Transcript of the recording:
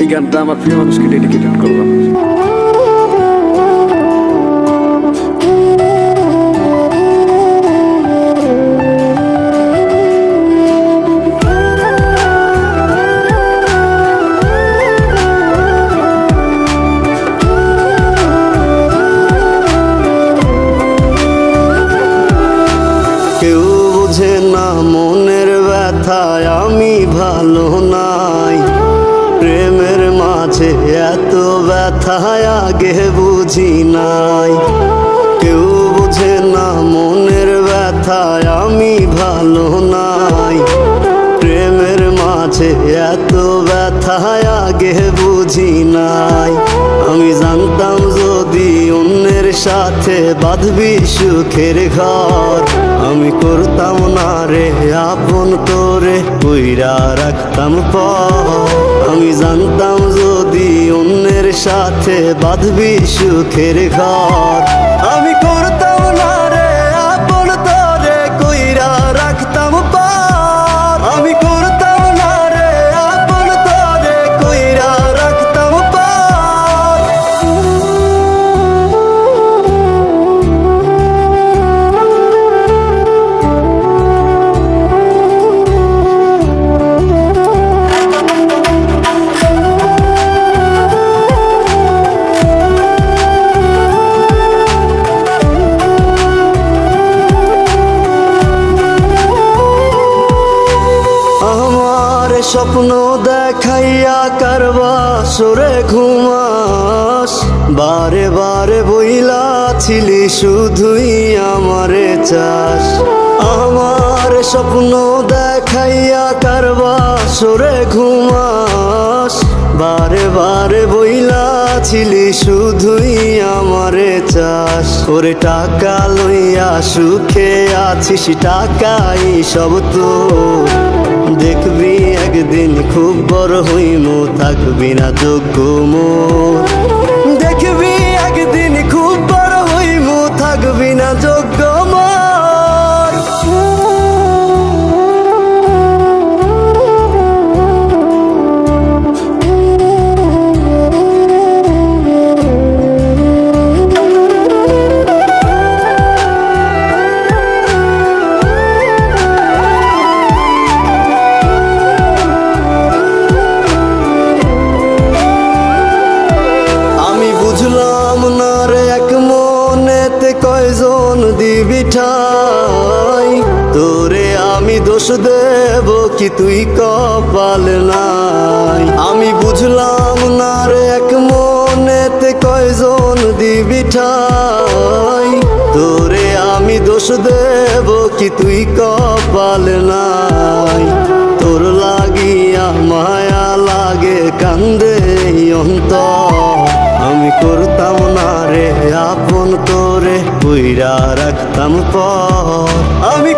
এই গানটা আমার প্রিয় মানুষকে ডেডিকেটেড করলাম। কেউ বোঝে না মনের ব্যথায় আমি ভালো নাই, প্রেমের মাঝে এত ব্যথায় আগে বুঝি নাই। কেউ বোঝে না মনের ব্যথায় আমি ভালো নাই, প্রেমের মাঝে এত ব্যথায় আগে বুঝি নাই। আমি জানতাম যদি অন্যের সাথে বাঁধবি সুখের ঘর, আমি করতাম না রে আপন তোরে কইরা রাখতাম পর। আমি জানতাম যদি অন্যের সাথে বাঁধবি সুখের ঘর, আমি করতাম না রে আপন তোরে কইরা রাখতাম পর। আমি করতাম না রে আপন তোরে কইরা রাখতাম পর। স্বপ্ন দেখাইয়া কারবা সরে ঘুমাস, বারে বারে বইলা ছিলি শুধুই আমারে চাস। আমার স্বপ্ন দেখাইয়া কারবা সরে ঘুমাস, বারে বারে বইলা ছিলি শুধুই আমারে চাস। ওরে টাকা লইয়া সুখে আছিস, টাকাই সব তো দেখবি একদিন খুব বড় হইমু, থাকবি না যোগ্য মোর। দেখবি একদিন খুব বড় হইমু, থাকবি না যোগ্য মোর। বুঝলাম না রে এক মনেতে কয়জন দিবি ঠাই, তোরে আমি দোষ দেব কি তুই কপাল নাই। আমি বুঝলাম না রে এক মনেতে কয়জন দিবি ঠাই, তোরে আমি দোষ দেব কি তুই কপাল নাই। তোর লাগিয়া মায়া লাগে কান্দে অন্তর, আমি করতাম না রে আপন তোরে কইরা রাখতাম পর। আমি